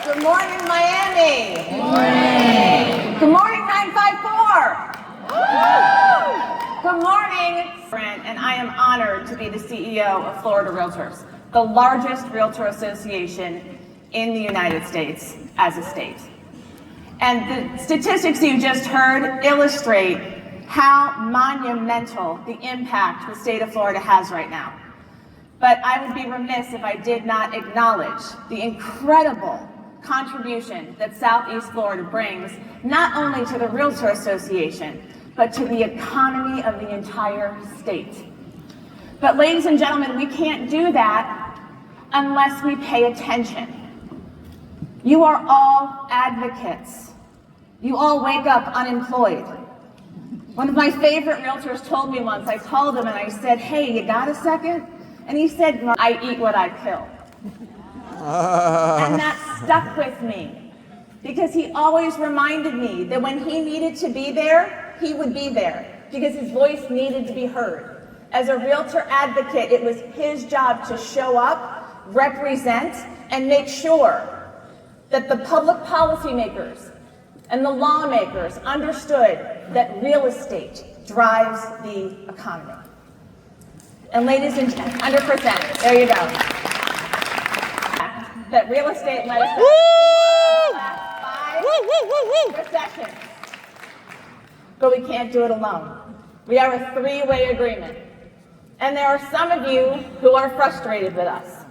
Good morning, Miami. Good morning. Good morning, 954. Good morning, and I am honored to be the CEO of Florida Realtors, the largest realtor association in the United States as a state. And the statistics you just heard illustrate how monumental the impact the state of Florida has right now. But I would be remiss if I did not acknowledge the incredible contribution that Southeast Florida brings, not only to the Realtor Association, but to the economy of the entire state. But ladies and gentlemen, we can't do that unless we pay attention. You are all advocates. You all wake up unemployed. One of my favorite realtors told me once, I called him and I said, "Hey, you got a second?" And he said, "I eat what I kill." And that stuck with me because he always reminded me that when he needed to be there, he would be there because his voice needed to be heard. As a realtor advocate, it was his job to show up, represent, and make sure that the public policymakers and the lawmakers understood that real estate drives the economy. And ladies and gentlemen, 100%, there you go. That real estate led us the last 5 recessions. But we can't do it alone. We are a three-way agreement. And there are some of you who are frustrated with us.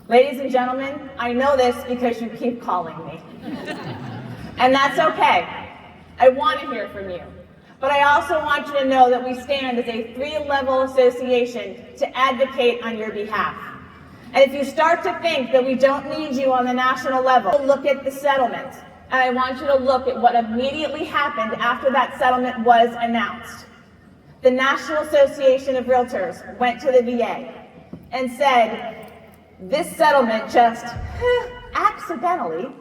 Ladies and gentlemen, I know this because you keep calling me. And that's okay. I want to hear from you. But I also want you to know that we stand as a three-level association to advocate on your behalf. And if you start to think that we don't need you on the national level, look at the settlement. And I want you to look at what immediately happened after that settlement was announced. The National Association of Realtors went to the VA and said, this settlement just accidentally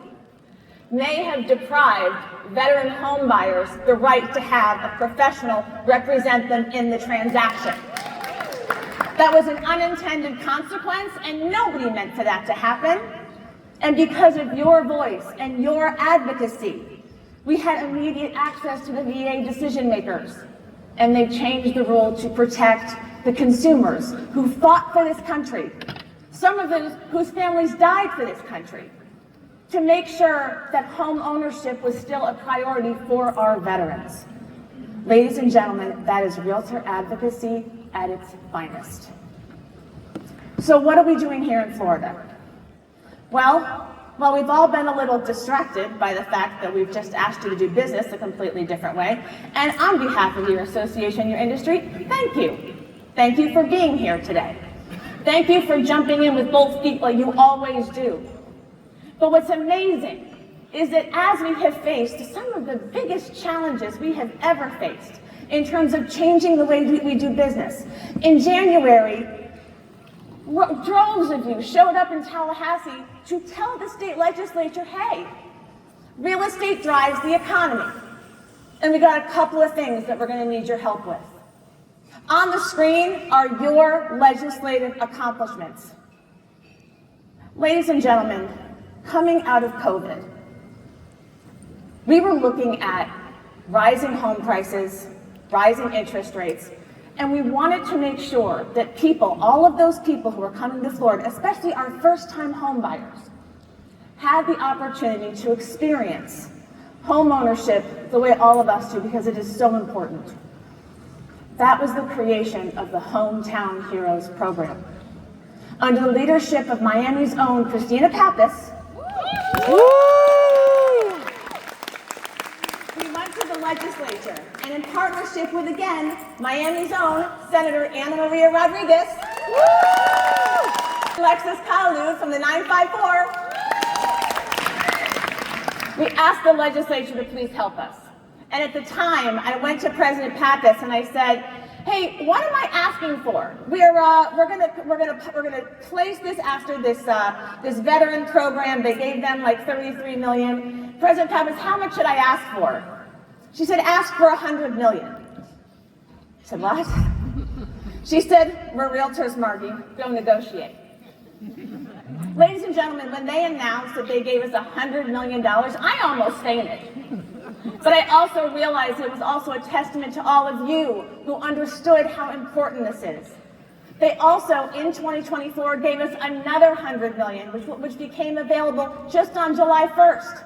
may have deprived veteran home buyers the right to have a professional represent them in the transaction. That was an unintended consequence, and nobody meant for that to happen. And because of your voice and your advocacy, we had immediate access to the VA decision makers. And they changed the rule to protect the consumers who fought for this country, some of those whose families died for this country, to make sure that home ownership was still a priority for our veterans. Ladies and gentlemen, that is realtor advocacy at its finest. So what are we doing here in Florida? Well, we've all been a little distracted by the fact that we've just asked you to do business a completely different way. And on behalf of your association, your industry, thank you. Thank you for being here today. Thank you for jumping in with both feet like you always do. But what's amazing is that as we have faced some of the biggest challenges we have ever faced in terms of changing the way we do business, in January, droves of you showed up in Tallahassee to tell the state legislature, hey, real estate drives the economy. And we got a couple of things that we're going to need your help with. On the screen are your legislative accomplishments. Ladies and gentlemen, coming out of COVID, we were looking at rising home prices, rising interest rates, and we wanted to make sure that people, all of those people who are coming to Florida, especially our first-time home buyers, had the opportunity to experience home ownership the way all of us do, because it is so important. That was the creation of the Hometown Heroes program. Under the leadership of Miami's own Christina Pappas, we went to the legislature, and in partnership with, again, Miami's own Senator Ana Maria Rodriguez, Alexis Kalu from the 954, we asked the legislature to please help us. And at the time, I went to President Pappas and I said, hey, what am I asking for? We're gonna place this after this veteran program. They gave them like $33 million. President Pappas, how much should I ask for? She said, ask for $100 million. I said, what? She said, we're realtors, Margie, go negotiate. Ladies and gentlemen, when they announced that they gave us $100 million, I almost fainted. But I also realized it was also a testament to all of you who understood how important this is. They also, in 2024, gave us another $100 million, which became available just on July 1st.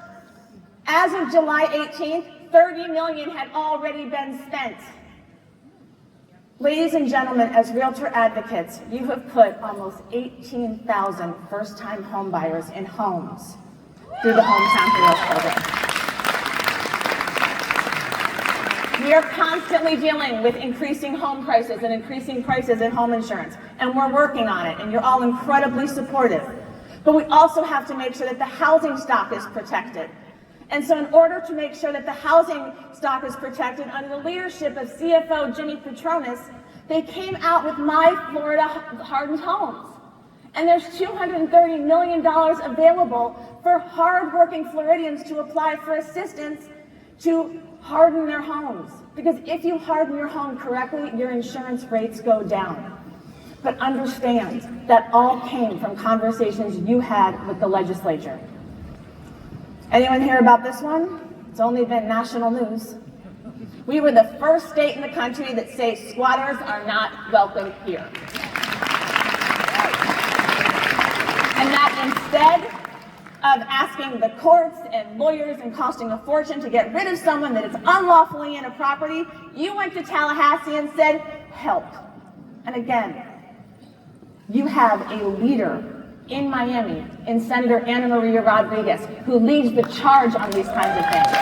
As of July 18th, $30 million had already been spent. Ladies and gentlemen, as realtor advocates, you have put almost 18,000 first-time homebuyers in homes through the Hometown Heroes program. We are constantly dealing with increasing home prices and increasing prices in home insurance, and we're working on it, and you're all incredibly supportive. But we also have to make sure that the housing stock is protected. And so in order to make sure that the housing stock is protected under the leadership of CFO Jimmy Petronis, they came out with My Florida Hardened Homes. And there's $230 million available for hardworking Floridians to apply for assistance to harden their homes. Because if you harden your home correctly, your insurance rates go down. But understand that all came from conversations you had with the legislature. Anyone hear about this one? It's only been national news. We were the first state in the country that say squatters are not welcome here. And that instead of asking the courts and lawyers and costing a fortune to get rid of someone that is unlawfully in a property, you went to Tallahassee and said, help. And again, you have a leader in Miami, in Senator Ana Maria Rodriguez, who leads the charge on these kinds of things.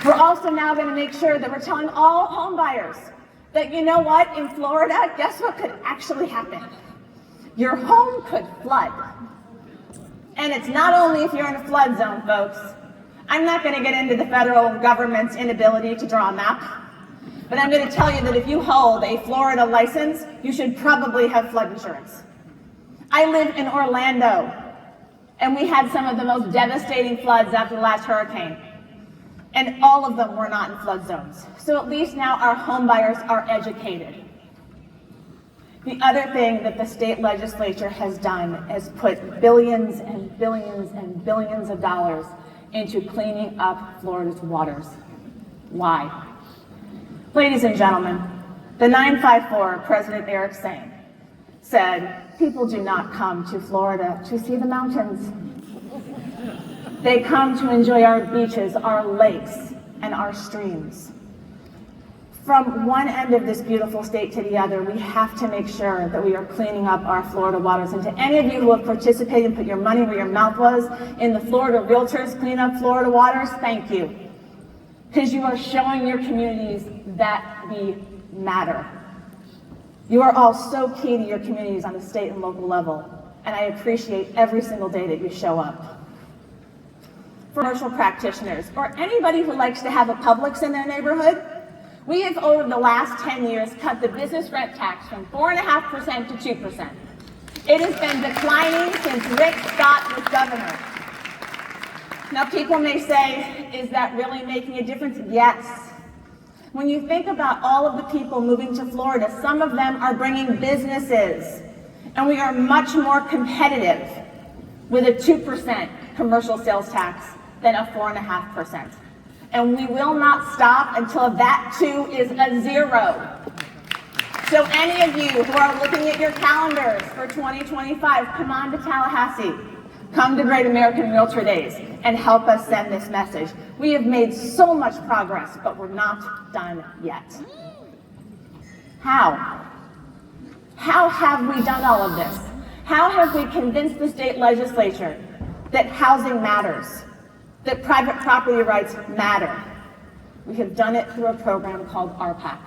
We're also now going to make sure that we're telling all home buyers that, you know what, in Florida, guess what could actually happen? Your home could flood. And it's not only if you're in a flood zone, folks. I'm not going to get into the federal government's inability to draw a map. But I'm going to tell you that if you hold a Florida license, you should probably have flood insurance. I live in Orlando, and we had some of the most devastating floods after the last hurricane. And all of them were not in flood zones. So at least now our home buyers are educated. The other thing that the state legislature has done is put billions and billions and billions of dollars into cleaning up Florida's waters. Why? Ladies and gentlemen, the 954, President Eric Sane, said, people do not come to Florida to see the mountains. They come to enjoy our beaches, our lakes, and our streams. From one end of this beautiful state to the other, we have to make sure that we are cleaning up our Florida waters. And to any of you who have participated and put your money where your mouth was in the Florida Realtors Clean Up Florida Waters, thank you. Because you are showing your communities that we matter. You are all so key to your communities on the state and local level, and I appreciate every single day that you show up. For commercial practitioners, or anybody who likes to have a Publix in their neighborhood, we have over the last 10 years cut the business rent tax from 4.5% to 2%. It has been declining since Rick Scott was governor. Now, people may say, is that really making a difference? Yes. When you think about all of the people moving to Florida, some of them are bringing businesses, and we are much more competitive with a 2% commercial sales tax than a 4.5%. And we will not stop until that too is a zero. So any of you who are looking at your calendars for 2025, come on to Tallahassee. Come to Great American Realtor Days and help us send this message. We have made so much progress, but we're not done yet. How? How have we done all of this? How have we convinced the state legislature that housing matters, that private property rights matter? We have done it through a program called RPAC.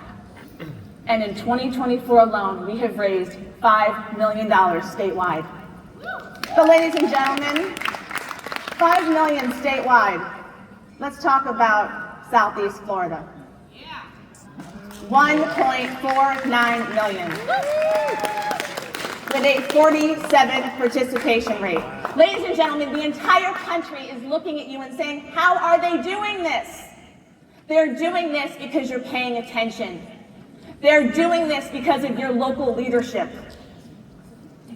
And in 2024 alone, we have raised $5 million statewide. But ladies and gentlemen, $5 million statewide. Let's talk about Southeast Florida. 1.49 million. With a 47% participation rate. Ladies and gentlemen, the entire country is looking at you and saying, how are they doing this? They're doing this because you're paying attention. They're doing this because of your local leadership.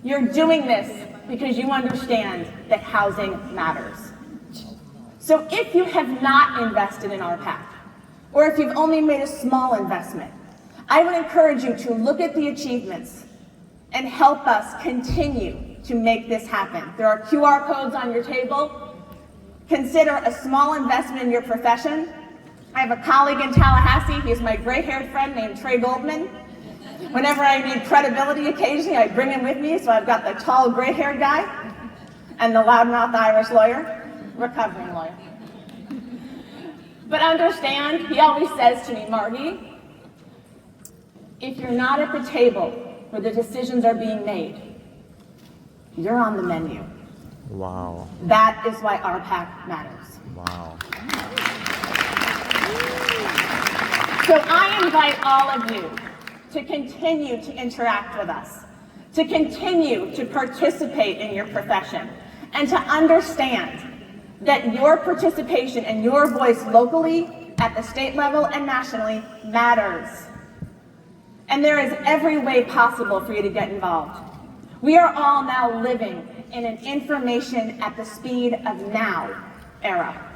You're doing this because you understand that housing matters. So if you have not invested in RPAC, or if you've only made a small investment, I would encourage you to look at the achievements and help us continue to make this happen. There are QR codes on your table. Consider a small investment in your profession. I have a colleague in Tallahassee. He's my gray-haired friend named Trey Goldman. Whenever I need credibility occasionally, I bring him with me, so I've got the tall gray-haired guy and the loudmouth Irish lawyer, recovering lawyer. But understand, he always says to me, Margie, if you're not at the table where the decisions are being made, you're on the menu. Wow. That is why RPAC matters. Wow. So I invite all of you to continue to interact with us, to continue to participate in your profession, and to understand that your participation and your voice locally, at the state level and nationally, matters. And there is every way possible for you to get involved. We are all now living in an information at the speed of now era.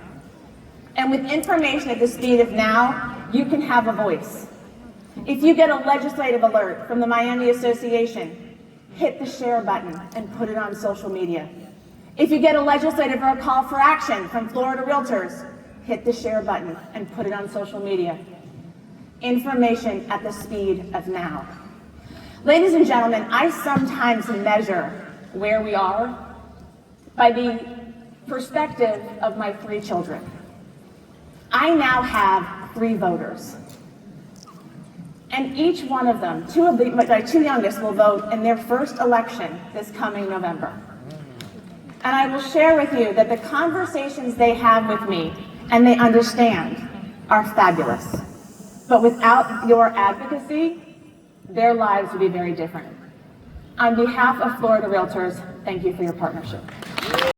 And with information at the speed of now, you can have a voice. If you get a legislative alert from the Miami Association, hit the share button and put it on social media. If you get a legislative or a call for action from Florida Realtors, hit the share button and put it on social media. Information at the speed of now. Ladies and gentlemen, I sometimes measure where we are by the perspective of my 3 children. I now have 3 voters. And each one of them, my 2 youngest will vote in their first election this coming November. And I will share with you that the conversations they have with me and they understand are fabulous. But without your advocacy, their lives would be very different. On behalf of Florida Realtors, thank you for your partnership.